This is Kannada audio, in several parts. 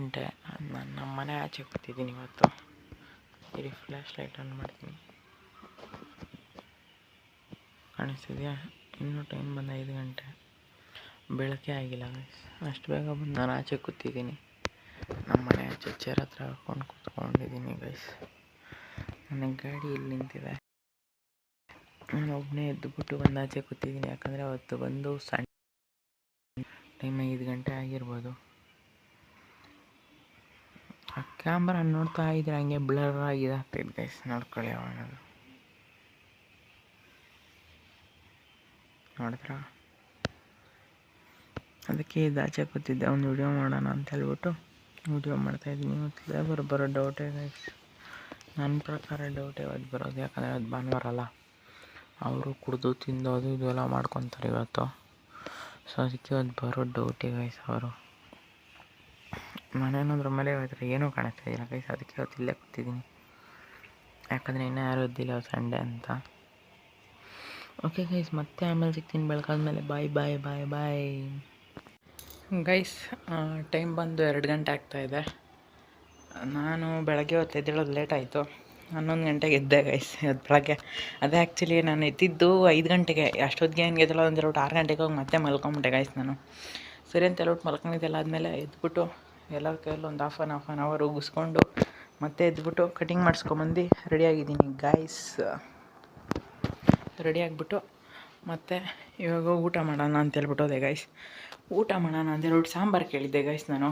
ಗಂಟೆ. ನಾನು ನಮ್ಮ ಮನೆ ಆಚೆ ಕೂತಿದ್ದೀನಿ ಇವತ್ತು. ಇಲ್ಲಿ ಫ್ಲ್ಯಾಶ್ ಲೈಟ್ ಆನ್ ಮಾಡ್ತೀನಿ, ಕಾಣಿಸ್ತಿದೆಯಾ? ಇನ್ನೂ ಟೈಮ್ ಬಂದು 5 ಗಂಟೆ, ಬೆಳಕೆ ಆಗಿಲ್ಲ ಗೈಸ್. ಅಷ್ಟು ಬೇಗ ಬಂದು ನಾನು ಆಚೆ ಕೂತಿದ್ದೀನಿ. ನಮ್ಮ ಮನೆ ಆಚೆ ಚೇರ್ ಹತ್ರ ಹಾಕೊಂಡು ಕೂತ್ಕೊಂಡಿದ್ದೀನಿ ಗೈಸ್. ನನಗೆ ಗಾಡಿ ಇಲ್ಲಿ ನಿಂತಿದೆ, ನಾನು ಒಬ್ಬನೇ ಎದ್ದುಬಿಟ್ಟು ಬಂದು ಆಚೆ ಕೂತಿದ್ದೀನಿ. ಯಾಕಂದರೆ ಅವತ್ತು ಬಂದು ಟೈಮ್ 5 ಗಂಟೆ ಆಗಿರ್ಬೋದು. ಆ ಕ್ಯಾಮ್ರಾ ನೋಡ್ತಾ ಇದ್ರೆ ಹಂಗೆ ಬ್ಲರ್ ಆಗಿದಾಗ್ತೈತೆ ಗೈಸ್, ನೋಡ್ಕೊಳ್ಳಿ. ಅವನದು ನೋಡಿದ್ರ, ಅದಕ್ಕೆ ಇದು ಆಚೆ ಕೂತಿದ್ದೆ, ಒಂದು ವಿಡಿಯೋ ಮಾಡೋಣ ಅಂತ ಹೇಳ್ಬಿಟ್ಟು ವಿಡಿಯೋ ಮಾಡ್ತಾಯಿದ್ದೀನಿ. ಇವತ್ತು ಲೇಬರ್ ಬರೋ ಡೌಟೇ ಗೈಸ್. ನನ್ನ ಪ್ರಕಾರ ಡೌಟೇ ಇವತ್ತು ಬರೋದು, ಯಾಕಂದರೆ ಅದು ಭಾನುವಾರ ಅಲ್ಲ. ಅವರು ಕುಡಿದು ತಿಂದು ಅದು ಇದು ಎಲ್ಲ ಮಾಡ್ಕೊತಾರೆ ಇವತ್ತು. ಸೊ ಅದಕ್ಕೆ ಇವತ್ತು ಬರೋ ಡೌಟೇ ಗೈಸ್. ಅವರು ನಾನೇನಾದ್ರೂ ಮೇಲೆ ಹೋದ್ರೆ ಏನೂ ಕಾಣಿಸ್ತಾ ಇಲ್ಲ ಗೈಸ್. ಅದಕ್ಕೆ ಇವತ್ತು ಇಲ್ಲೇ ಕೂತಿದ್ದೀನಿ, ಯಾಕಂದರೆ ಇನ್ನೂ ಯಾರೂ ಇದ್ದಿಲ್ಲ ಸಂಡೇ ಅಂತ. ಓಕೆ ಗೈಸ್, ಮತ್ತೆ ಆಮೇಲೆ ಸಿಗ್ತೀನಿ ಬೆಳಕಾದ್ಮೇಲೆ. ಬಾಯ್ ಬಾಯ್ ಬಾಯ್ ಬಾಯ್ ಗೈಸ್. ಟೈಮ್ ಬಂದು 2 ಗಂಟೆ ಆಗ್ತಾಯಿದೆ. ನಾನು ಬೆಳಗ್ಗೆ ಹೊತ್ತು ಎದ್ದೇಳೋದು ಲೇಟ್ ಆಯಿತು. 11 ಗಂಟೆಗೆ ಎದ್ದೆ ಗೈಸ್ ಇವತ್ತು ಬೆಳಗ್ಗೆ. ಅದೇ ಆ್ಯಕ್ಚುಲಿ ನಾನು ಎದ್ದಿದ್ದು 5 ಗಂಟೆಗೆ. ಅಷ್ಟೊತ್ತಿಗೆ ಏನು ಎದ್ದೇಳೋದು ಅಂತ ಹೇಳ್ಬಿಟ್ಟು 6 ಗಂಟೆಗೆ ಹೋಗಿ ಮತ್ತೆ ಮಲ್ಕೊಂಬಿಟ್ಟೆ ಗೈಸ್ ನಾನು. ಸರಿ ಅಂತ ಹೇಳ್ಬಿಟ್ಟು ಮಲ್ಕೊಂಡಿದ್ದೆಲ್ಲ ಆದಮೇಲೆ ಎದ್ಬಿಟ್ಟು ಎಲ್ಲರ ಕೈಯಲ್ಲಿ ಒಂದು ಹಾಫ್ ಆನ್ ಅವರ್ ಉಗಿಸ್ಕೊಂಡು ಮತ್ತೆ ಎದ್ಬಿಟ್ಟು ಕಟಿಂಗ್ ಮಾಡಿಸ್ಕೊಂಬಂದು ರೆಡಿಯಾಗಿದ್ದೀನಿ ಗೈಸ್. ರೆಡಿ ಆಗಿಬಿಟ್ಟು ಮತ್ತು ಇವಾಗ ಊಟ ಮಾಡೋಣ ಅಂತೇಳ್ಬಿಟ್ಟು ಹೋದೆ ಗೈಸ್. ಊಟ ಮಾಡೋಣ ಅಂತೇಳ್ಬಿಟ್ಟು ಸಾಂಬಾರು ಕೇಳಿದ್ದೆ ಗೈಸ್ ನಾನು.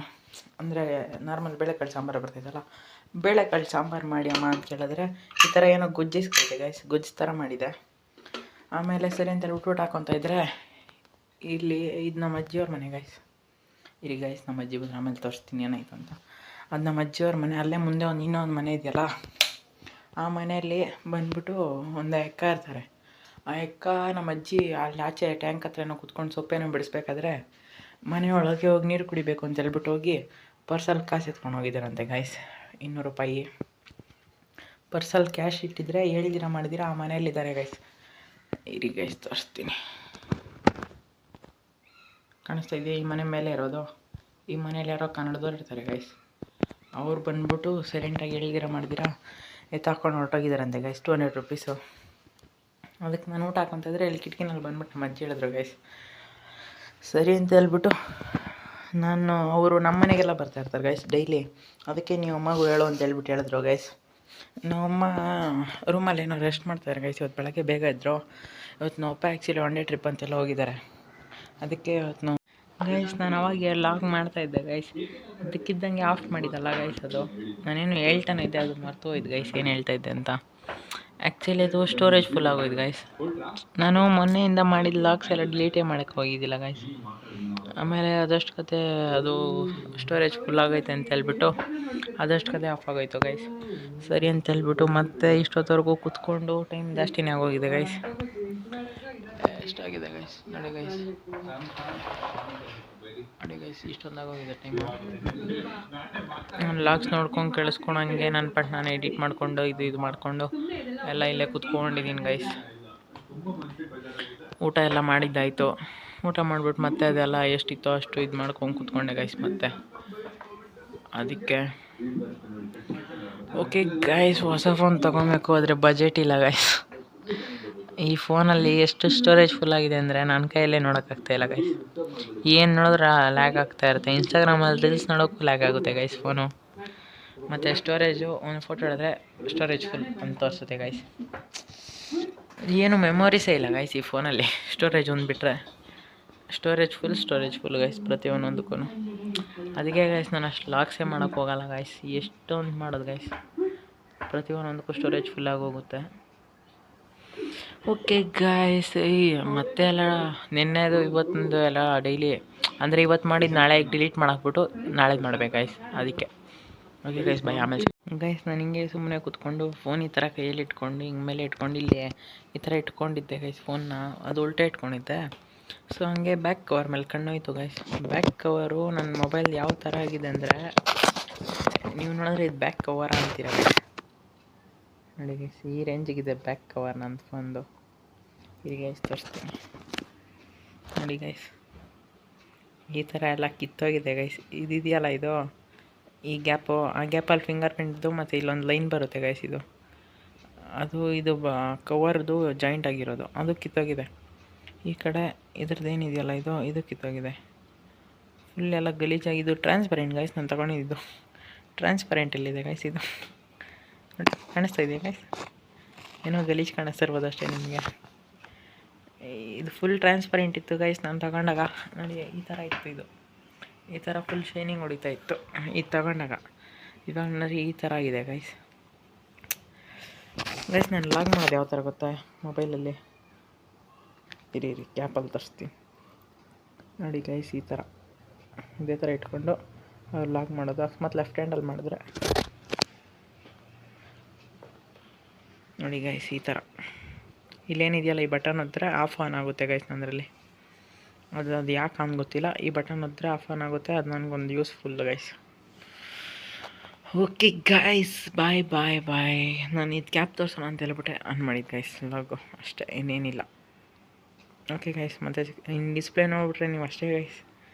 ಅಂದರೆ ನಾರ್ಮಲ್ ಬೇಳೆಕಾಳು ಸಾಂಬಾರು ಬರ್ತೈತಲ್ಲ, ಬೇಳೆಕಾಳು ಸಾಂಬಾರು ಮಾಡಿ ಅಮ್ಮ ಅಂತ ಕೇಳಿದ್ರೆ ಈ ಥರ ಏನೋ ಗೊಜ್ಜಿಸ್ಕೊಳ್ತೆ ಗೈಸ್, ಗೊಜ್ಜು ಥರ ಮಾಡಿದೆ. ಆಮೇಲೆ ಸರಿ ಅಂತೇಳಿ ಊಟ ಹಾಕೊತಾ ಇದ್ದರೆ ಇಲ್ಲಿ ಇದು ನಮ್ಮ ಅಜ್ಜಿಯವ್ರ ಮನೆ ಗೈಸ್. ಇಲ್ಲಿ ಗೈಸ್ ನಮ್ಮ ಅಜ್ಜಿ ಬಂದು ಆಮೇಲೆ ತೋರಿಸ್ತೀನಿ ಏನಾಯಿತು ಅಂತ. ಅದು ನಮ್ಮ ಅಜ್ಜಿಯವ್ರ ಮನೆ. ಅಲ್ಲೇ ಮುಂದೆ ಇನ್ನೊಂದು ಮನೆ ಇದೆಯಲ್ಲ, ಆ ಮನೆಯಲ್ಲಿ ಬಂದ್ಬಿಟ್ಟು ಒಂದು ಎಕ್ಕ ಇರ್ತಾರೆ. ಆ ಎಕ್ಕ ನಮ್ಮ ಅಜ್ಜಿ ಅಲ್ಲಿ ಆಚೆ ಟ್ಯಾಂಕ್ ಹತ್ರ ಏನೋ ಕುತ್ಕೊಂಡು ಸೊಪ್ಪೇನೋ ಬಿಡಿಸ್ಬೇಕಾದ್ರೆ ಮನೆಯೊಳಗೆ ಹೋಗಿ ನೀರು ಕುಡಿಬೇಕು ಅಂತ ಹೇಳ್ಬಿಟ್ಟು ಹೋಗಿ ಪರ್ಸಲ್ಲಿ ಕಾಸು ಎತ್ಕೊಂಡು ಹೋಗಿದ್ದಾರಂತೆ ಗೈಸ್. 200 ರೂಪಾಯಿ ಪರ್ಸಲ್ಲಿ ಕ್ಯಾಶ್ ಇಟ್ಟಿದ್ರೆ ಹೇಳಿದಿರ ಮಾಡಿದಿರ ಆ ಮನೆಯಲ್ಲಿದ್ದಾರೆ ಗೈಸ್. ಇರಿ ಗೈಸ್ ತೋರಿಸ್ತೀನಿ, ಕಾಣಿಸ್ತಾ ಇದೆಯಾ? ಈ ಮನೆ ಮೇಲೆ ಇರೋದು. ಈ ಮನೇಲಿ ಯಾರೋ ಕನ್ನಡದವ್ರು ಇರ್ತಾರೆ ಗೈಸ್. ಅವ್ರು ಬಂದ್ಬಿಟ್ಟು ಸೈಲೆಂಟಾಗಿ ಹೇಳಿದಿರ ಮಾಡಿದಿರ ಎತ್ತಾಕೊಂಡು ಹೊರಟೋಗಿದ್ದಾರಂತೆ ಗೈಸ್. 200 ರೂಪೀಸು. ಅದಕ್ಕೆ ನಾನು ಊಟ ಹಾಕೊಂತಿದ್ರೆ ಇಲ್ಲಿ ಕಿಟಕಿನಲ್ಲಿ ಬಂದ್ಬಿಟ್ಟು ನಮ್ಮ ಅಜ್ಜಿ ಹೇಳಿದ್ರು ಗೈಸ್. ಸರಿ ಅಂತ ಹೇಳ್ಬಿಟ್ಟು ಅವರು ನಮ್ಮ ಮನೆಗೆಲ್ಲ ಬರ್ತಾಯಿರ್ತಾರೆ ಗೈಸ್ ಡೈಲಿ. ಅದಕ್ಕೆ ನೀವು ಅಮ್ಮಗೂ ಹೇಳು ಅಂತ ಹೇಳ್ಬಿಟ್ಟು ಹೇಳಿದ್ರು ಗೈಸ್. ನಮ್ಮಮ್ಮ ರೂಮಲ್ಲಿ ಏನೋ ರೆಸ್ಟ್ ಮಾಡ್ತಾರೆ ಗೈಸ್. ಇವತ್ತು ಬೆಳಗ್ಗೆ ಬೇಗ ಇದ್ದರು. ಇವತ್ತು ನಮ್ಮ ಅಪ್ಪ ಆ್ಯಕ್ಚುಲಿ 1 ಡೇ ಟ್ರಿಪ್ ಅಂತೆಲ್ಲ ಹೋಗಿದ್ದಾರೆ. ಅದಕ್ಕೆ ಇವತ್ತು ಗೈಸ್ ನಾನು ಅವಾಗ ಲಾಗ್ ಮಾಡ್ತಾಯಿದ್ದೆ ಗೈಸ್. ಅದಕ್ಕಿದ್ದಂಗೆ ಆಫ್ ಮಾಡಿದ್ದಲ್ಲ ಗೈಸ್. ಅದು ನಾನೇನು ಹೇಳ್ತಾನೆ ಇದ್ದೆ, ಅದು ಮರ್ತು ಹೋಯ್ತು ಗೈಸ್ ಏನು ಹೇಳ್ತಾಯಿದ್ದೆ ಅಂತ. ಆ್ಯಕ್ಚುಲಿ ಅದು ಸ್ಟೋರೇಜ್ ಫುಲ್ ಆಗೋಯ್ತು ಗೈಸ್. ನಾನು ಮೊನ್ನೆಯಿಂದ ಮಾಡಿದ ಲಾಗ್ಸ್ ಎಲ್ಲ ಡಿಲೀಟೇ ಮಾಡೋಕ್ಕೆ ಹೋಗಿದ್ದಿಲ್ಲ ಗೈಸ್. ಆಮೇಲೆ ಅದಷ್ಟು ಕತೆ ಅದು ಸ್ಟೋರೇಜ್ ಫುಲ್ ಆಗೈತೆ ಅಂತ ಹೇಳ್ಬಿಟ್ಟು ಅದಷ್ಟು ಕತೆ ಆಫ್ ಆಗೋಯ್ತು ಗೈಸ್. ಸರಿ ಅಂತ ಹೇಳ್ಬಿಟ್ಟು ಮತ್ತೆ ಇಷ್ಟೊತ್ತವರೆಗೂ ಕೂತ್ಕೊಂಡು ಟೈಮ್ ಜಾಸ್ತಿನೇ ಆಗೋಗಿದೆ ಗೈಸ್. ಎಷ್ಟಾಗಿದೆ ಗೈಸ್ ನೋಡಿ ಗೈಸ್, ನೋಡಿ ಗೈಸ್ ಇಷ್ಟೊಂದಾಗೋಗಿದೆ ಟೈಮು. ನಾನು ಲಾಗ್ಸ್ ನೋಡ್ಕೊಂಡು ಕೇಳಿಸ್ಕೊಳಂಗೆ ನನ್ನ ಪಟ್ಟು ನಾನು ಎಡಿಟ್ ಮಾಡಿಕೊಂಡು ಇದು ಮಾಡಿಕೊಂಡು ಎಲ್ಲ ಇಲ್ಲೇ ಕೂತ್ಕೊಂಡಿದ್ದೀನಿ ಗೈಸ್. ಊಟ ಎಲ್ಲ ಮಾಡಿದ್ದಾಯಿತು. ಊಟ ಮಾಡಿಬಿಟ್ಟು ಮತ್ತೆ ಅದೆಲ್ಲ ಎಷ್ಟಿತ್ತೋ ಅಷ್ಟು ಇದು ಮಾಡ್ಕೊಂಡು ಕೂತ್ಕೊಂಡೆ ಗೈಸ್. ಮತ್ತೆ ಅದಕ್ಕೆ ಓಕೆ ಗೈಸ್, ಹೊಸ ಫೋನ್ ತೊಗೊಬೇಕು, ಆದರೆ ಬಜೆಟ್ ಇಲ್ಲ ಗೈಸ್. ಈ ಫೋನಲ್ಲಿ ಎಷ್ಟು ಸ್ಟೋರೇಜ್ ಫುಲ್ ಆಗಿದೆ ಅಂದರೆ ನನ್ನ ಕೈಯಲ್ಲೇ ನೋಡೋಕ್ಕಾಗ್ತಾಯಿಲ್ಲ ಗೈಸ್. ಏನು ನೋಡಿದ್ರೆ ಲ್ಯಾಗ್ ಆಗ್ತಾ ಇರುತ್ತೆ. ಇನ್ಸ್ಟಾಗ್ರಾಮಲ್ಲಿ ರೀಲ್ಸ್ ನೋಡೋಕ್ಕೂ ಲ್ಯಾಗ್ ಆಗುತ್ತೆ ಗೈಸ್ ಫೋನು. ಮತ್ತು ಸ್ಟೋರೇಜು ಒಂದು ಫೋಟೋ ಹಿಡಿದ್ರೆ ಸ್ಟೋರೇಜ್ ಫುಲ್ ಅಂತ ತೋರಿಸುತ್ತೆ ಗೈಸ್. ಏನು ಮೆಮೊರೀಸೇ ಇಲ್ಲ ಗೈಸ್ ಈ ಫೋನಲ್ಲಿ. ಸ್ಟೋರೇಜ್ ಒಂದು ಬಿಟ್ಟರೆ ಸ್ಟೋರೇಜ್ ಫುಲ್ ಗೈಸ್ ಪ್ರತಿಯೊಂದಕ್ಕೂ. ಅದಕ್ಕೆ ಗೈಸ್ ನಾನು ಅಷ್ಟು ಲಾಗ್ಸೇ ಮಾಡೋಕ್ಕೆ ಹೋಗಲ್ಲ ಗೈಸ್. ಎಷ್ಟೊಂದು ಮಾಡೋದು ಗೈಸ್, ಪ್ರತಿಯೊಂದಕ್ಕೂ ಸ್ಟೋರೇಜ್ ಫುಲ್ ಆಗೋಗುತ್ತೆ. ಓಕೆ ಗಾಯ್ಸ್, ಮತ್ತೆ ಎಲ್ಲ ನಿನ್ನೆದು ಇವತ್ತೊಂದು ಎಲ್ಲ ಡೈಲಿ ಅಂದರೆ ಇವತ್ತು ಮಾಡಿದ್ದು ನಾಳೆ ಡಿಲೀಟ್ ಮಾಡಾಕ್ಬಿಟ್ಟು ನಾಳೆದು ಮಾಡ್ಬೇಕು ಗೈಸ್. ಅದಕ್ಕೆ ಓಕೆ ಗೈಸ್ ಬಾಯ್. ಆಮೇಲೆ ಗೈಸ್ ನಾನು ಹಿಂಗೆ ಸುಮ್ಮನೆ ಕೂತ್ಕೊಂಡು ಫೋನ್ ಈ ಥರ ಕೈಯಲ್ಲಿ ಇಟ್ಕೊಂಡು ಹಿಂಗೆ ಮೇಲೆ ಇಟ್ಕೊಂಡು ಇಲ್ಲಿ ಈ ಥರ ಇಟ್ಕೊಂಡಿದ್ದೆ ಗೈಸ್ ಫೋನ್ನ. ಅದು ಉಲ್ಟಾ ಇಟ್ಕೊಂಡಿದ್ದೆ. ಸೊ ಹಂಗೆ ಬ್ಯಾಕ್ ಕವರ್ ಮೇಲೆ ಕಣ್ಣೋಯ್ತು ಗೈಸ್. ಬ್ಯಾಕ್ ಕವರು ನನ್ನ ಮೊಬೈಲ್ ಯಾವ ಥರ ಆಗಿದೆ ಅಂದರೆ, ನೀವು ನೋಡಿದ್ರೆ ಇದು ಬ್ಯಾಕ್ ಕವರ್ ಅಂತೀರ ನೋಡಿ ಗೈಸ್. ಈ ರೇಂಜಿಗಿದೆ ಬ್ಯಾಕ್ ಕವರ್ ನನ್ನ ಫೋನ್ದು. ಈಗ ಗೈಸ್ ತೋರಿಸ್ತೀನಿ ನೋಡಿ ಗೈಸ್. ಈ ಥರ ಎಲ್ಲ ಕಿತ್ತೋಗಿದೆ ಗೈಸ್. ಇದೆಯಲ್ಲ ಇದು ಈ ಗ್ಯಾಪು, ಆ ಗ್ಯಾಪಲ್ಲಿ ಫಿಂಗರ್ ಪ್ರಿಂಟ್ದು ಮತ್ತು ಇಲ್ಲೊಂದು ಲೈನ್ ಬರುತ್ತೆ ಗೈಸ್, ಇದು ಕವರ್ದು ಜಾಯಿಂಟ್ ಆಗಿರೋದು, ಅದು ಕಿತ್ತೋಗಿದೆ. ಈ ಕಡೆ ಇದ್ರದ್ದು ಏನಿದೆಯಲ್ಲ ಇದು ಕಿತ್ತೋಗಿದೆ. ಫುಲ್ ಎಲ್ಲ ಗಲೀಜಾಗಿ. ಇದು ಟ್ರಾನ್ಸ್ಪರೆಂಟ್ ಗೈಸ್, ನಾನು ತಗೊಂಡಿದ್ದು ಟ್ರಾನ್ಸ್ಪರೆಂಟ್ ಎಲ್ಲಿದೆ ಗೈಸ್? ಇದು ಕಾಣಿಸ್ತಾ ಇದೆಯಾ ಗೈಸ್? ಏನೋ ಗಲೀಜು ಕಾಣಿಸ್ತಿರ್ಬೋದು ಅಷ್ಟೇ ನಿಮಗೆ. ಇದು ಫುಲ್ ಟ್ರಾನ್ಸ್ಪರೆಂಟ್ ಇತ್ತು ಗೈಸ್ ನಾನು ತಗೊಂಡಾಗ. ನೋಡಿ ಈ ಥರ ಇತ್ತು, ಈ ಥರ ಫುಲ್ ಶೈನಿಂಗ್ ಹೊಡಿತಾ ಇತ್ತು ಇದು ತಗೊಂಡಾಗ. ಇವಾಗ ನೋಡಿ ಈ ಥರ ಆಗಿದೆ ಗೈಸ್. ನಾನು ಲಾಗ್ ಮಾಡೋದು ಯಾವ ಥರ ಗೊತ್ತಾ ಮೊಬೈಲಲ್ಲಿ? ಇರಿ ಕ್ಯಾಪಲ್ಲಿ ತರಿಸ್ತೀನಿ ನೋಡಿ ಗೈಸ್. ಈ ಥರ ಇದೇ ಥರ ಇಟ್ಕೊಂಡು ಲಾಗ್ ಮಾಡೋದು. ಅಕಸ್ಮಾತ್ ಲೆಫ್ಟ್ ಹ್ಯಾಂಡಲ್ಲಿ ಮಾಡಿದ್ರೆ ನೋಡಿ ಗೈಸ್ ಈ ಥರ. ಇಲ್ಲೇನಿದೆಯಲ್ಲ ಈ ಬಟನ್ ಒತ್ತಿದ್ರೆ ಆಫ್ ಆನ್ ಆಗುತ್ತೆ ಗೈಸ್ ನನ್ನದ್ರಲ್ಲಿ. ಅದು ಯಾಕೆ ಆನ್ ಗೊತ್ತಿಲ್ಲ. ಈ ಬಟನ್ ಒತ್ತಿದ್ರೆ ಆಫ್ ಆನ್ ಆಗುತ್ತೆ. ಅದು ನನಗೊಂದು ಯೂಸ್ಫುಲ್ ಗೈಸ್. ಓಕೆ ಗೈಸ್, ಬಾಯ್ ಬಾಯ್ ಬಾಯ್. ನಾನು ಇದು ಕ್ಯಾಪ್ ತೋರಿಸೋಣ ಅಂತ ಹೇಳ್ಬಿಟ್ಟೆ ಆನ್ ಮಾಡಿದ್ದು ಗೈಸ್ ಲಾಗು, ಅಷ್ಟೇ, ಇನ್ನೇನಿಲ್ಲ. ಓಕೆ ಗೈಸ್, ಮತ್ತು ಇನ್ನು ಡಿಸ್ಪ್ಲೇ ನೋಡ್ಬಿಟ್ರೆ ನೀವು ಅಷ್ಟೇ ಗೈಸ್,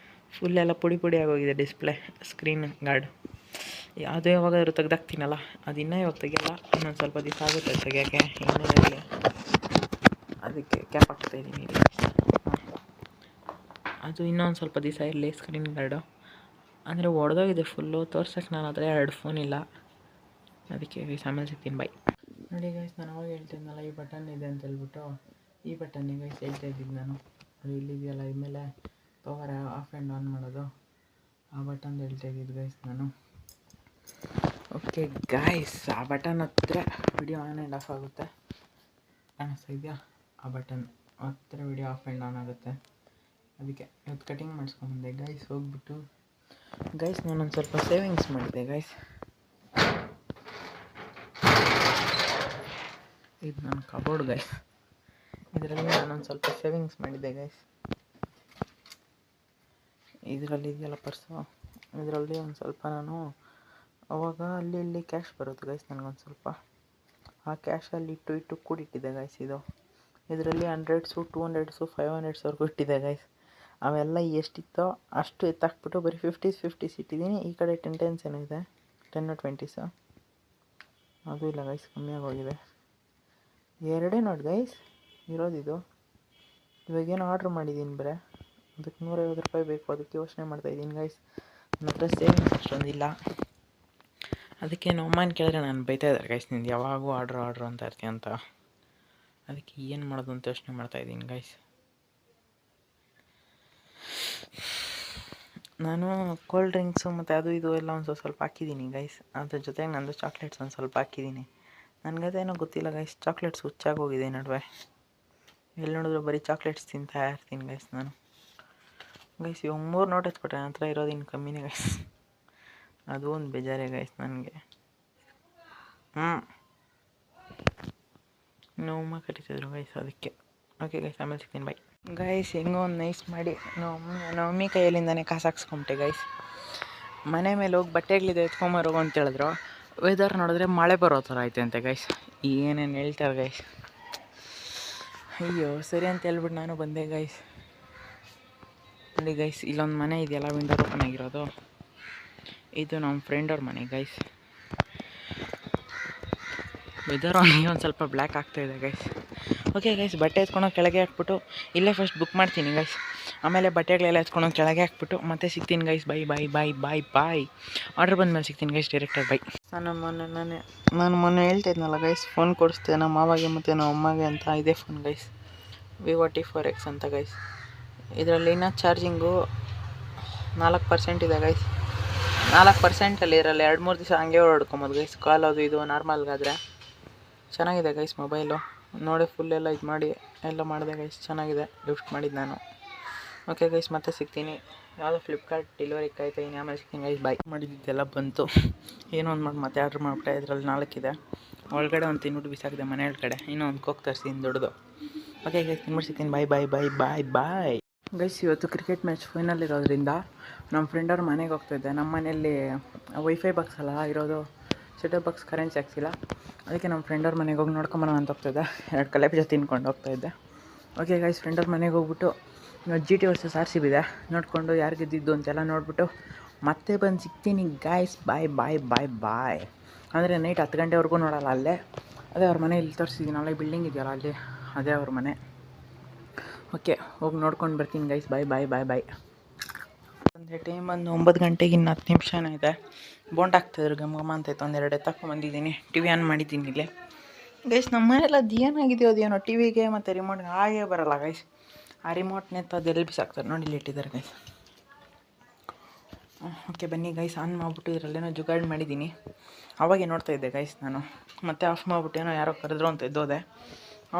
ಫುಲ್ ಎಲ್ಲ ಪುಡಿ ಪುಡಿ ಆಗೋಗಿದೆ ಡಿಸ್ಪ್ಲೇ, ಸ್ಕ್ರೀನ್ ಗಾರ್ಡ್. ಅದು ಯಾವಾಗಾದ್ರೂ ತೆಗ್ದಾಕ್ತೀನಲ್ಲ, ಅದು ಇನ್ನೂ ಇವಾಗ ತೆಗಿಯಲ್ಲ, ಇನ್ನೊಂದು ಸ್ವಲ್ಪ ದಿವಸ ಆಗುತ್ತೆ ತೆಗಿಯೋಕ್ಕೆ. ಇನ್ನೇ ಅದಕ್ಕೆ ಕ್ಯಾಪ್ ಹಾಕ್ತಾಯಿದ್ದೀನಿ. ಅದು ಇನ್ನೊಂದು ಸ್ವಲ್ಪ ದಿವಸ ಇರಲಿ ಸ್ಕ್ರೀನ್ ಗಾರ್ಡು. ಅಂದರೆ ಒಡೆದೋಗಿದೆ ಫುಲ್ಲು, ತೋರ್ಸೋಕ್ಕೆ ನಾನು ಹತ್ರ 2 ಫೋನ್ ಇಲ್ಲ, ಅದಕ್ಕೆ ಗೈಸ್ ಆಮೇಲೆ ಸಿಗ್ತೀನಿ ಬಾಯ್. ನೋಡಿ ಗೈಸ್, ನಾನು ಅವಾಗ ಹೇಳ್ತಿದ್ನಲ್ಲ ಈ ಬಟನ್ ಇದೆ ಅಂತ ಹೇಳ್ಬಿಟ್ಟು, ಈ ಬಟನ್ನಿಗೆ ಗೈಸ್ ಹೇಳ್ತಾ ಇದ್ದಿದ್ದು ನಾನು. ಅದು ಇಲ್ಲಿದೆಯಲ್ಲ ಇದ್ಮೇಲೆ ಪವರ್ ಆಫ್ ಆ್ಯಂಡ್ ಆನ್ ಮಾಡೋದು, ಆ ಬಟನ್ ಹೇಳ್ತಾ ಇದ್ದಿದ್ದು ಗೈಸ್ ನಾನು. ಓಕೆ ಗೈಸ್, ಆ ಬಟನ್ ಹತ್ತಿರ ವಿಡಿಯೋ ಆನ್ ಆ್ಯಂಡ್ ಆಫ್ ಆಗುತ್ತೆ, ಕಾಣಿಸ್ತಾ ಇದೆಯಾ? ಆ ಬಟನ್ ಹತ್ತಿರ ವಿಡಿಯೋ ಆಫ್ ಆ್ಯಂಡ್ ಆನ್ ಆಗುತ್ತೆ. ಅದಕ್ಕೆ ಇವತ್ತು ಕಟಿಂಗ್ ಮಾಡಿಸ್ಕೊಂಬಂದೆ ಗೈಸ್ ಹೋಗ್ಬಿಟ್ಟು. ಗೈಸ್ ನಾನೊಂದು ಸ್ವಲ್ಪ ಸೇವಿಂಗ್ಸ್ ಮಾಡಿದ್ದೆ ಗೈಸ್. ಇದು ನನ್ನ ಕಬೋರ್ಡ್ ಗೈಸ್, ಇದರಲ್ಲಿ ನಾನೊಂದು ಸ್ವಲ್ಪ ಸೇವಿಂಗ್ಸ್ ಮಾಡಿದ್ದೆ ಗೈಸ್. ಇದರಲ್ಲಿ ಇದೆಯಲ್ಲ ಪರ್ಸು, ಇದರಲ್ಲಿ ಒಂದು ಸ್ವಲ್ಪ ನಾನು ಅವಾಗ ಅಲ್ಲಿ ಇಲ್ಲಿ ಕ್ಯಾಶ್ ಬರುತ್ತೆ ಗೈಸ್ ನನಗೊಂದು ಸ್ವಲ್ಪ. ಆ ಕ್ಯಾಶಲ್ಲಿ ಇಟ್ಟು ಕೂಡಿಟ್ಟಿದ್ದೆ ಗೈಸ್. ಇದರಲ್ಲಿ 100s 200s 500swರೆಗೂ ಇಟ್ಟಿದ್ದೆ ಗೈಸ್. ಅವೆಲ್ಲ ಎಷ್ಟಿತ್ತೋ ಅಷ್ಟು ಎತ್ತಾಕ್ಬಿಟ್ಟು ಬರೀ 50s ಇಟ್ಟಿದ್ದೀನಿ. ಈ ಕಡೆ 10s ಏನೋ ಇದೆ, 10 20s ಅದು ಇಲ್ಲ ಗೈಸ್, ಕಮ್ಮಿ ಆಗೋಗಿದೆ. 2 ನೋಟ್ ಗೈಸ್ ಇರೋದಿದು. ಇವಾಗೇನು ಆರ್ಡ್ರ್ ಮಾಡಿದ್ದೀನಿ ಬರೇ, ಅದಕ್ಕೆ 150 ರೂಪಾಯಿ ಬೇಕು, ಅದಕ್ಕೆ ಯೋಚನೆ ಮಾಡ್ತಾಯಿದ್ದೀನಿ ಗೈಸ್. ನನ್ನ ಹತ್ರ ಸೇವಿಂಗ್ಸ್ ಅಷ್ಟೊಂದಿಲ್ಲ, ಅದಕ್ಕೆ ನಮ್ಮ ಅಮ್ಮನ ಕೇಳಿದ್ರೆ ನಾನು ಬೈತಾ ಇದ್ದಾರೆ ಗೈಸ್, ನಿಂದು ಯಾವಾಗೂ ಆರ್ಡ್ರ್ ಅಂತ ಇರ್ತೀಯ ಅಂತ. ಅದಕ್ಕೆ ಏನು ಮಾಡೋದು ಅಂತ ಯೋಚನೆ ಮಾಡ್ತಾಯಿದ್ದೀನಿ ಗೈಸ್. ನಾನು ಕೋಲ್ಡ್ ಡ್ರಿಂಕ್ಸು ಮತ್ತು ಅದು ಇದು ಎಲ್ಲ ಒಂದು ಸ್ವಲ್ಪ ಹಾಕಿದ್ದೀನಿ ಗೈಸ್. ಅದ್ರ ಜೊತೆಗೆ ನಂದು ಚಾಕ್ಲೇಟ್ಸ್ ಒಂದು ಸ್ವಲ್ಪ ಹಾಕಿದ್ದೀನಿ. ನನಗದೇನೋ ಗೊತ್ತಿಲ್ಲ ಗೈಸ್, ಚಾಕ್ಲೇಟ್ಸ್ ಹುಚ್ಚಾಗೋಗಿದೆ ನಡುವೆ. ಎಲ್ಲಿ ನೋಡಿದ್ರು ಬರೀ ಚಾಕ್ಲೇಟ್ಸ್ ತಿಂತಾ ಇರ್ತೀನಿ ಗೈಸ್ ನಾನು. ಗೈಸ್ ಇವಾಗ 3 ನೋಟ್ ಹಚ್ಬಿಟ್ರೆ ನನ್ನ ಹತ್ರ ಇರೋದು ಇನ್ನು ಕಮ್ಮಿನೇ ಗೈಸ್. ಅದು ಒಂದು ಬೇಜಾರೇ ಗೈಸ್ ನನಗೆ. ನೋವು ಕಟ್ಟಿಸಿದ್ರು ಗೈಸ್ ಅದಕ್ಕೆ. ಓಕೆ ಗೈಸ್, ಆಮೇಲೆ ಸಿಗ್ತೀನಿ ಬಾಯ್. ಗೈಸ್ ಹೆಂಗೋ ಒಂದು ನೈಸ್ ಮಾಡಿ ನಮ್ಮಮ್ಮಿ ಕೈಯಲ್ಲಿಂದನೇ ಕಾಸು ಹಾಕ್ಸ್ಕೊಂಬಿಟ್ಟೆ ಗೈಸ್. ಮನೆ ಮೇಲೆ ಹೋಗಿ ಬಟ್ಟೆಗಳಿದೆ ಎತ್ಕೊಂಬರೋಗು ಅಂತ ಹೇಳಿದ್ರು. ವೆದರ್ ನೋಡಿದ್ರೆ ಮಳೆ ಬರೋ ಥರ ಐತೆ ಅಂತೆ ಗೈಸ್. ಏನೇನು ಹೇಳ್ತಾರೆ ಗೈಸ್. ಅಯ್ಯೋ ಸರಿ ಅಂತ ಹೇಳ್ಬಿಟ್ಟು ನಾನು ಬಂದೆ ಗೈಸ್. ನೋಡಿ ಗೈಸ್, ಇಲ್ಲೊಂದು ಮನೆ ಇದೆಯಲ್ಲ ವಿಂಡೋ ಓಪನ್ ಆಗಿರೋದು, ಇದು ನಮ್ಮ ಫ್ರೆಂಡವ್ರ ಮನೆ ಗೈಸ್. ವೆದರ್ ಒಂದು ಸ್ವಲ್ಪ ಬ್ಲ್ಯಾಕ್ ಆಗ್ತಾಯಿದೆ ಗೈಸ್. ಓಕೆ ಗೈಸ್, ಬಟ್ಟೆ ಎತ್ಕೊಂಡೋಗಿ ಕೆಳಗೆ ಹಾಕ್ಬಿಟ್ಟು ಇಲ್ಲೇ ಫಸ್ಟ್ ಬುಕ್ ಮಾಡ್ತೀನಿ ಗೈಸ್. ಆಮೇಲೆ ಬಟ್ಟೆಗಳೆಲ್ಲ ಎತ್ಕೊಂಡೋಗಿ ಕೆಳಗೆ ಹಾಕ್ಬಿಟ್ಟು ಮತ್ತೆ ಸಿಗ್ತೀನಿ ಗೈಸ್. ಬಾಯ್. ಆರ್ಡ್ರ್ ಬಂದಮೇಲೆ ಸಿಗ್ತೀನಿ ಗೈಸ್ ಡೈರೆಕ್ಟಾಗಿ ಬಾಯ್. ನಾನು ಮೊನ್ನೆ ಹೇಳ್ತಾ ಇದ್ನಲ್ಲ ಗೈಸ್, ಫೋನ್ ಕೊಡಿಸ್ತೆ ನಮ್ಮ ಮಾವಾಗೆ ಮತ್ತು ನಮ್ಮ ಅಮ್ಮಗೆ ಅಂತ. ಇದೇ ಫೋನ್ ಗೈಸ್, Vivo T4X ಅಂತ ಗೈಸ್. ಇದರಲ್ಲಿ ಇನ್ನೂ ಚಾರ್ಜಿಂಗು 4% ಇದೆ ಗೈಸ್. 4%ಅಲ್ಲಿ ಇರಲ್ಲ, 2-3 ದಿವಸ ಹಂಗೆ ಓಡಾಡ್ಕೊಬೋದು ಗೈಸ್. ಕಾಲ್ ಅದು ಇದು ನಾರ್ಮಲ್ಗಾದರೆ ಚೆನ್ನಾಗಿದೆ ಗೈಸ್ ಮೊಬೈಲು. ನೋಡಿ ಫುಲ್ ಎಲ್ಲ ಇದು ಮಾಡಿ ಎಲ್ಲ ಮಾಡಿದೆ ಗೈಸ್, ಚೆನ್ನಾಗಿದೆ. ಗಿಫ್ಟ್ ಮಾಡಿದ್ದು ನಾನು. ಓಕೆ ಗೈಸ್, ಮತ್ತೆ ಸಿಗ್ತೀನಿ. ಯಾವುದೋ ಫ್ಲಿಪ್ಕಾರ್ಟ್ ಡೆಲಿವರಿ ಕಾಯ್ತಾಯಿದ್ದೀನಿ, ಆಮೇಲೆ ಸಿಗ್ತೀನಿ ಗೈಸ್ ಬಾಯ್. ಮಾಡಿದ್ದೆಲ್ಲ ಬಂತು, ಏನೋ ಒಂದು ಮಾಡಿ ಮತ್ತೆ ಆರ್ಡ್ರ್ ಮಾಡಿಬಿಟ್ಟೆ. ಇದರಲ್ಲಿ 4 ಇದೆ. ಒಳಗಡೆ ಒಂದು ತಿನ್ಬಿಟ್ಟು ಬಿಸಾಕಿದೆ ಮನೆ ಒಳಗಡೆ. ಇನ್ನೂ ಒಂದು ಕೋಕ್ ತರಿಸಿದ್ದೀನಿ ದೊಡ್ಡದು. ಓಕೆ ಗೈಸ್, ತಿನ್ಬಿಟ್ಟು ಸಿಗ್ತೀನಿ. ಬಾಯ್. ಗೈಸ್ ಇವತ್ತು ಕ್ರಿಕೆಟ್ ಮ್ಯಾಚ್ ಫೈನಲ್ ಇರೋದ್ರಿಂದ ನಮ್ಮ ಫ್ರೆಂಡವ್ರ ಮನೆಗೆ ಹೋಗ್ತಾಯಿದ್ದೆ. ನಮ್ಮ ಮನೆಯಲ್ಲಿ ವೈಫೈ ಬಾಕ್ಸ್ ಅಲ್ಲ ಇರೋದು, ಸೆಟಪ್ ಬಾಕ್ಸ್ ಕರೆನ್ಸಿ ಹಾಕ್ಸಿಲ್ಲ. ಅದಕ್ಕೆ ನಮ್ಮ ಫ್ರೆಂಡವ್ರ ಮನೆಗೆ ಹೋಗಿ ನೋಡ್ಕೊಂಬರೋಣ ಅಂತ ಹೋಗ್ತಾಯಿದ್ದೆ. 2 ಕಲೆ ಬೀಜ ತಿನ್ಕೊಂಡು ಹೋಗ್ತಾಯಿದ್ದೆ. ಓಕೆ ಗೈಸ್, ಫ್ರೆಂಡವ್ರ ಮನೆಗೆ ಹೋಗ್ಬಿಟ್ಟು GT ವರ್ಸಸ್ RCB ಇದೆ ನೋಡಿಕೊಂಡು ಯಾರು ಗೆದ್ದಿದ್ದು ಅಂತೆಲ್ಲ ನೋಡಿಬಿಟ್ಟು ಮತ್ತೆ ಬಂದು ಸಿಗ್ತೀನಿ ಗಾಯ್ಸ್. ಬಾಯ್ ಬಾಯ್ ಬಾಯ್ ಬಾಯ್. ಅಂದರೆ ನೈಟ್ 10 ಗಂಟೆವರೆಗೂ ನೋಡೋಲ್ಲ. ಅಲ್ಲೇ ಅದೇ ಅವ್ರ ಮನೆ ಇಲ್ಲಿ ತೋರಿಸಿದ್ದೀನಿ, ಅಲ್ಲೇ ಬಿಲ್ಡಿಂಗ್ ಇದೆಯಲ್ಲ ಅಲ್ಲಿ, ಅದೇ ಅವ್ರ ಮನೆ. ಓಕೆ, ಹೋಗಿ ನೋಡ್ಕೊಂಡು ಬರ್ತೀನಿ ಗೈಸ್. ಬಾಯ್ ಬಾಯ್ ಬಾಯ್ ಬಾಯ್. ಅಂದರೆ ಟೈಮ್ ಬಂದು 9 ಗಂಟೆಗೆ ಇನ್ನು 10 ನಿಮಿಷನೇ ಇದೆ. ಬೋಂಡ್ ಆಗ್ತಾಯಿದ್ರು ಗಮ್ಮ ಅಂತೈತೆ. ಒಂದೆರಡು ಎತ್ತಾಕೊಂಡ್ಬಂದಿದ್ದೀನಿ. ಟಿ ವಿ ಆನ್ ಮಾಡಿದ್ದೀನಿ ಇಲ್ಲೇ ಗೈಸ್. ನಮ್ಮ ಮನೆಯಲ್ಲ ಅದು ಏನಾಗಿದೆಯೋ ಅದೇನೋ ಟಿ ವಿಗೆ ಮತ್ತು ರಿಮೋಟ್ಗೆ ಹಾಗೇ ಬರೋಲ್ಲ ಗೈಸ್. ಆ ರಿಮೋಟ್ನೇ ಅದು ಎಲ್ಲಿ ಬಿಸಾಕ್ತಾರೆ ನೋಡಿ, ಇಲ್ಲಿ ಇಟ್ಟಿದ್ದಾರೆ ಗೈಸ್. ಓಕೆ ಬನ್ನಿ ಗೈಸ್, ಆನ್ ಮಾಡಿಬಿಟ್ಟು ಇದರಲ್ಲೇನೋ ಜುಗಾಡ್ ಮಾಡಿದ್ದೀನಿ. ಅವಾಗೆ ನೋಡ್ತಾ ಇದ್ದೆ ಗೈಸ್ ನಾನು. ಮತ್ತೆ ಆಫ್ ಮಾಡಿಬಿಟ್ಟು ಏನೋ ಯಾರೋ ಕರೆದ್ರು ಅಂತ ಇದ್ದೋದೆ.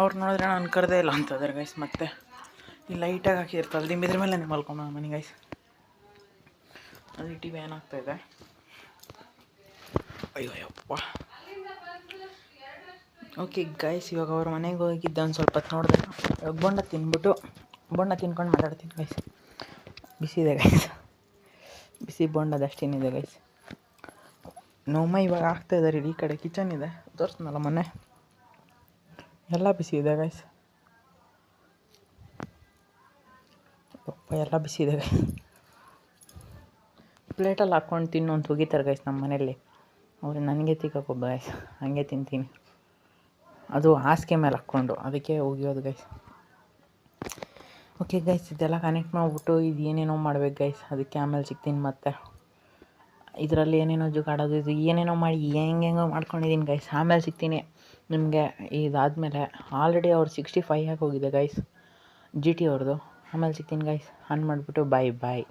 ಅವ್ರು ನೋಡಿದ್ರೆ ನಾನು ಕರೆದೇ ಇಲ್ಲ ಅಂತಂದರೆ ಗೈಸ್. ಮತ್ತೆ ಈ ಲೈಟಾಗಿ ಹಾಕಿರ್ತಾರಲ್ಲ ದಿಂಬಿದ್ರ ಮೇಲೆ ನೀವು ಮಲ್ಕೊಂಡು ಮನೆ ಗೈಸ್. ಅದು ಟಿ ವಿ ಏನಾಗ್ತಾಯಿದೆ. ಅಯ್ಯಪ್ಪ. ಓಕೆ ಗೈಸ್, ಇವಾಗ ಅವ್ರ ಮನೆಗೆ ಹೋಗಿದ್ದೆ. ಒಂದು ಸ್ವಲ್ಪ ಹೊತ್ತು ನೋಡಿದೆ. ಇವಾಗ ಬೋಂಡ ತಿನ್ಕೊಂಡು ಮಾತಾಡ್ತೀನಿ ಗೈಸ್. ಬಿಸಿ ಇದೆ ಗೈಸ್, ಬಿಸಿ ಬೋಂಡದ ಅಷ್ಟೇನಿದೆ ಗೈಸ್. ನೋಮ್ಮ ಇವಾಗ ಆಗ್ತಾಯಿದ್ದಾರೆ. ಈ ಕಡೆ ಕಿಚನ್ ಇದೆ, ತೋರಿಸ್ನಲ್ಲ ಮೊನ್ನೆ, ಎಲ್ಲ ಬಿಸಿ ಇದೆ ಗೈಸ್. ಎಲ್ಲ ಬಿಸಿ ಇದೆ ಗೈಸ್. ಪ್ಲೇಟಲ್ಲಿ ಹಾಕ್ಕೊಂಡು ತಿನ್ನು ಅಂತ ಹೋಗಿತಾರೆ ಗೈಸ್ ನಮ್ಮ ಮನೇಲಿ. ಅವ್ರು ನನಗೆ ತಿಕ್ಕೋಬ್ಬ ಗೈಸ್, ಹಂಗೆ ತಿಂತೀನಿ. ಅದು ಹಾಸಿಗೆ ಮೇಲೆ ಹಾಕ್ಕೊಂಡು, ಅದಕ್ಕೆ ಹೋಗಿಯೋದು ಗೈಸ್. ಓಕೆ ಗೈಸ್, ಇದೆಲ್ಲ ಕನೆಕ್ಟ್ ಮಾಡಿಬಿಟ್ಟು ಇದು ಏನೇನೋ ಮಾಡ್ಬೇಕು ಗೈಸ್. ಅದಕ್ಕೆ ಆಮೇಲೆ ಸಿಗ್ತೀನಿ. ಮತ್ತೆ ಇದರಲ್ಲಿ ಏನೇನೋ ಜುಗಾಡೋದು, ಇದು ಏನೇನೋ ಮಾಡಿ ಹೆಂಗೆಂಗೋ ಮಾಡ್ಕೊಂಡಿದ್ದೀನಿ ಗೈಸ್. ಆಮೇಲೆ ಸಿಗ್ತೀನಿ ನಿಮಗೆ. ಇದಾದಮೇಲೆ ಆಲ್ರೆಡಿ ಅವ್ರು 65 ಆಗಿ ಹೋಗಿದೆ ಗೈಸ್, GT ಅವ್ರದ್ದು. ಆಮೇಲೆ ಸಿಗ್ತೀನಿ ಗೈಸ್. ಆನ್ ಮಾಡಿಬಿಟ್ಟು ಬಾಯ್ ಬಾಯ್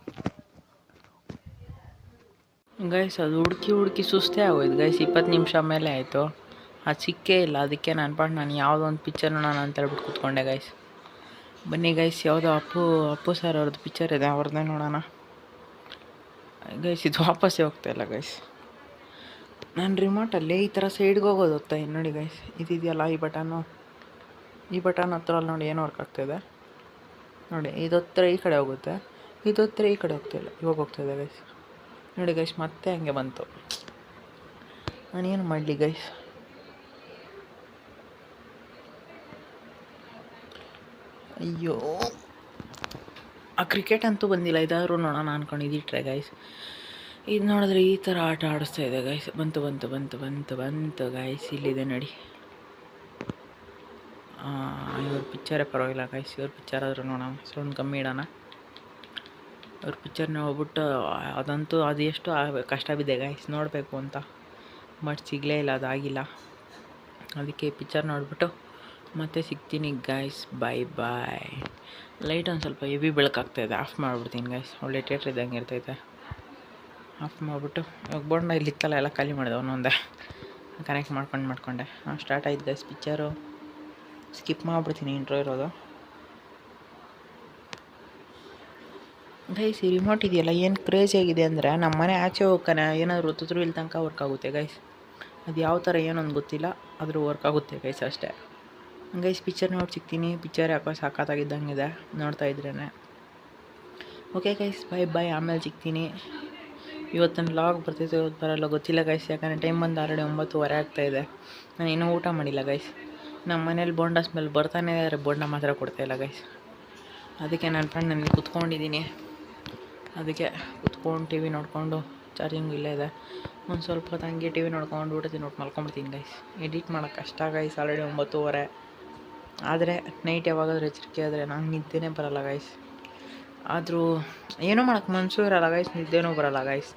ಗೈಸ್. ಅದು ಹುಡುಕಿ ಸುಸ್ತೇ ಆಗೋಯ್ತು ಗೈಸ್. 20 ನಿಮಿಷ ಮೇಲೆ ಆಯಿತು, ಅದು ಸಿಕ್ಕೇ ಇಲ್ಲ. ಅದಕ್ಕೆ ನಾನು ಯಾವುದೋ ಒಂದು ಪಿಕ್ಚರ್ನ ನಾನು ಅಂತೇಳ್ಬಿಟ್ಟು ಕೂತ್ಕೊಂಡೆ ಗೈಸ್. ಬನ್ನಿ ಗೈಸ್, ಯಾವುದೋ ಅಪ್ಪು ಸರ್ ಅವ್ರದ್ದು ಪಿಕ್ಚರ್ ಇದೆ, ಅವ್ರದ್ದೇ ನೋಡೋಣ ಗೈಸ್. ಇದು ವಾಪಸ್ಸೇ ಹೋಗ್ತಾಯಿಲ್ಲ ಗೈಸ್. ನಾನು ರಿಮೋಟಲ್ಲಿ ಈ ಥರ ಸೈಡ್ಗೆ ಹೋಗೋದು ಹೋಗ್ತಾಯಿದ್ದೀನಿ ನೋಡಿ ಗೈಸ್. ಇದೆಯಲ್ಲ ಈ ಬಟನ್ ಹತ್ರ ನೋಡಿ ಏನು ವರ್ಕ್ ಆಗ್ತಾಯಿದೆ ನೋಡಿ. ಇದು ಹತ್ರ ಈ ಕಡೆ ಹೋಗುತ್ತೆ, ಇದು ಹತ್ರ ಈ ಕಡೆ ಹೋಗ್ತಾಯಿಲ್ಲ. ಇವಾಗ ಹೋಗ್ತಾಯಿದೆ ಗೈಸ್ ನೋಡಿ ಗೈಸ್. ಮತ್ತೆ ಹಂಗೆ ಬಂತು. ನಾನೇನು ಮಾಡಲಿ ಗೈಸ್. ಅಯ್ಯೋ, ಆ ಕ್ರಿಕೆಟ್ ಅಂತೂ ಬಂದಿಲ್ಲ. ಇದಾದರೂ ನೋಡೋಣ ಅಂದ್ಕೊಂಡಿದ್ದಿಟ್ರೆ ಗೈಸ್. ಇದು ನೋಡಿದ್ರೆ ಈ ಥರ ಆಟ ಆಡಿಸ್ತಾ ಇದೆ ಗೈಸ್. ಬಂತು ಗೈಸ್. ಇಲ್ಲಿದೆ ನೋಡಿ. ಇವ್ರ ಪಿಕ್ಚರೇ ಪರವಾಗಿಲ್ಲ ಗೈಸ್. ಇವ್ರ ಪಿಕ್ಚರ್ ಆದರೂ ನೋಡೋಣ, ಸೌಂಡ್ ಕಮ್ಮಿ ಇಡೋಣ. ಅವ್ರ ಪಿಕ್ಚರ್ನ ಹೋಗ್ಬಿಟ್ಟು ಅದಂತೂ ಅದು ಎಷ್ಟು ಕಷ್ಟ ಬಿದ್ದೆ ಗೈಸ್ ನೋಡಬೇಕು ಅಂತ, ಬಟ್ ಸಿಗಲೇ ಇಲ್ಲ, ಅದಾಗಿಲ್ಲ. ಅದಕ್ಕೆ ಪಿಕ್ಚರ್ ನೋಡಿಬಿಟ್ಟು ಮತ್ತೆ ಸಿಗ್ತೀನಿ ಗೈಸ್. ಬಾಯ್ ಬಾಯ್. ಲೈಟ್ ಒಂದು ಸ್ವಲ್ಪ ಹೆವಿ ಬೆಳಕಾಗ್ತಾಯಿದೆ, ಆಫ್ ಮಾಡಿಬಿಡ್ತೀನಿ ಗೈಸ್. ಒಳ್ಳೆ ಥಿಯೇಟ್ರ್ ಇದ್ದಂಗೆ ಇರ್ತೈತೆ. ಆಫ್ ಮಾಡಿಬಿಟ್ಟು ಇವಾಗ ಬೋಂಡ ಇಲ್ಲಿತ್ತಲ್ಲ ಎಲ್ಲ ಖಾಲಿ ಮಾಡಿದೆ ಒಂದೊಂದೇ ಕನೆಕ್ಟ್ ಮಾಡ್ಕೊಂಡೆ. ಸ್ಟಾರ್ಟ್ ಆಯ್ತು ಗೈಸ್ ಪಿಕ್ಚರು. ಸ್ಕಿಪ್ ಮಾಡಿಬಿಡ್ತೀನಿ ಇಂಟ್ರೋ ಇರೋದು ಗೈಸ್. ಈ ರಿಮೋಟ್ ಇದೆಯಲ್ಲ ಏನು ಕ್ರೇಜಿಯಾಗಿದೆ ಅಂದರೆ, ನಮ್ಮ ಮನೆ ಆಚೆ ಹೋಗ್ತಾನೆ ಏನಾದರೂ ಹೊತ್ತಿದ್ರು ಇಲ್ಲಿ ತನಕ ವರ್ಕ್ ಆಗುತ್ತೆ ಗೈಸ್. ಅದು ಯಾವ ಥರ ಏನೊಂದು ಗೊತ್ತಿಲ್ಲ, ಆದರೂ ವರ್ಕ್ ಆಗುತ್ತೆ ಗೈಸ್ ಅಷ್ಟೇ ಗೈಸ್. ಪಿಕ್ಚರ್ ನೋಡಿ ಸಿಗ್ತೀನಿ. ಪಿಕ್ಚರ್ ಯಾಕೋ ಸಾಕಾಗಿದ್ದಂಗಿದೆ ನೋಡ್ತಾ ಇದ್ರೇ. ಓಕೆ ಗೈಸ್, ಬಾಯ್ ಬಾಯ್. ಆಮೇಲೆ ಸಿಗ್ತೀನಿ. ಇವತ್ತಿನ ಲಾಗ್ ಬರ್ತೈತೆ, ಇವತ್ತು ಬರೋಲ್ಲ ಗೊತ್ತಿಲ್ಲ ಗೈಸ್. ಯಾಕಂದರೆ ಟೈಮ್ ಬಂದು ಆಲ್ರೆಡಿ 9:15 ಆಗ್ತಾಯಿದೆ. ನಾನು ಇನ್ನೂ ಊಟ ಮಾಡಿಲ್ಲ ಗೈಸ್. ನಮ್ಮ ಮನೇಲಿ ಬೋಂಡ ಸ್ಮೆಲ್ ಬರ್ತಾನೆ ಇದ್ದಾರೆ, ಬೋಂಡ ಮಾತ್ರ ಕೊಡ್ತಾಯಿಲ್ಲ ಗೈಸ್. ಅದಕ್ಕೆ ನನ್ನ ಫ್ರೆಂಡ್ ನನಗೆ ಕುತ್ಕೊಂಡಿದ್ದೀನಿ. ಅದಕ್ಕೆ ಕುತ್ಕೊಂಡು ಟಿ ವಿ ನೋಡಿಕೊಂಡು, ಚಾರ್ಜಿಂಗ್ ಇಲ್ಲೇ ಇದೆ, ಒಂದು ಸ್ವಲ್ಪ ಹೊತ್ತು ಹಂಗೆ ಟಿ ವಿ ನೋಡ್ಕೊಂಡು ಊಟ ತಿನ್ನೋಟ್ಟು ಮಲ್ಕೊಂಬಿಡ್ತೀನಿ ಗೈಸ್. ಎಡಿಟ್ ಮಾಡೋಕ್ಕೆ ಕಷ್ಟ ಗೈಸ್. ಆಲ್ರೆಡಿ 9:30 ಆದರೆ ನೈಟ್ ಯಾವಾಗಾದ್ರೂ ಎಚ್ಚರಿಕೆ ಆದರೆ ನಂಗೆ ನಿದ್ದೆನೇ ಬರೋಲ್ಲ ಗೈಸ್. ಆದರೂ ಏನೂ ಮಾಡೋಕ್ಕೆ ಮನಸ್ಸು ಇರೋಲ್ಲ ಗೈಸ್, ನಿದ್ದೆನೂ ಬರೋಲ್ಲ ಗೈಸ್.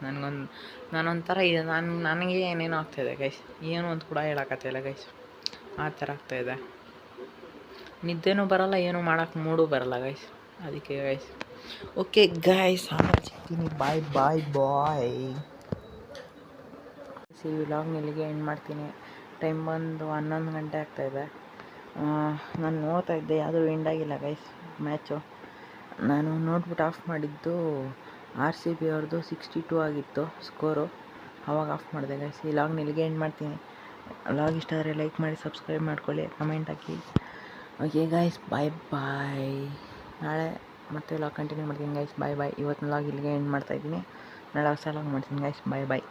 ನಾನೊಂಥರ ಇದೆ, ನನಗೆ ಏನೇನೋ ಆಗ್ತಾಯಿದೆ ಗೈಸ್. ಏನು ಅಂತ ಕೂಡ ಹೇಳೋಕ್ಕಾಗ್ತಾಯಿಲ್ಲ ಗೈಸ್, ಆ ಥರ ಆಗ್ತಾಯಿದೆ. ನಿದ್ದೆನೂ ಬರೋಲ್ಲ, ಏನೂ ಮಾಡೋಕ್ಕೆ ಮೂಡೂ ಬರೋಲ್ಲ ಗೈಸ್. ಅದಕ್ಕೆ ಗೈಸ್. ಓಕೆ ಗೈಸ್, ಆಮೇಲೆ ಸಿಗ್ತೀನಿ. ಬಾಯ್ ಬಾಯ್ ಬಾಯ್. ವ್ಲಾಗ್ನ ಇಲ್ಲಿಗೆ ಎಂಡ್ ಮಾಡ್ತೀನಿ. ಟೈಮ್ ಬಂದು 11 ಗಂಟೆ ಆಗ್ತಾಯಿದೆ. ನಾನು ನೋಡ್ತಾ ಇದ್ದೆ, ಯಾವುದೂ ಎಂಡ್ ಆಗಿಲ್ಲ ಗೈಸ್ ಮ್ಯಾಚು. ನಾನು ನೋಡ್ಬಿಟ್ಟು ಆಫ್ ಮಾಡಿದ್ದು RCB ಅವ್ರದ್ದು 62 ಆಗಿತ್ತು ಸ್ಕೋರು, ಆವಾಗ ಆಫ್ ಮಾಡಿದೆ ಗೈಸ್. ಈ ಲಾಗ್ನ ಇಲ್ಲಿಗೆ ಎಂಡ್ ಮಾಡ್ತೀನಿ. ಲಾಗ್ ಇಷ್ಟ ಆದರೆ ಲೈಕ್ ಮಾಡಿ, ಸಬ್ಸ್ಕ್ರೈಬ್ ಮಾಡ್ಕೊಳ್ಳಿ, ಕಮೆಂಟ್ ಹಾಕಿ. ಓಕೆ ಗೈಸ್, ಬಾಯ್ ಬಾಯ್. ನಾಳೆ ಮತ್ತೆ ಲಾಗ್ ಕಂಟಿನ್ಯೂ ಮಾಡ್ತೀನಿ ಗೈಸ್. ಬಾಯ್ ಬಾಯ್. ಇವತ್ತಿನ ಲಾಗ್ ಇಲ್ಲಿಗೆ ಎಂಡ್ ಮಾಡ್ತಾಯಿದ್ದೀನಿ. ನಾಳೆ ಹೊಸ ಲಾಗ್ ಮಾಡ್ತೀನಿ ಗೈಸ್. ಬಾಯ್ ಬಾಯ್.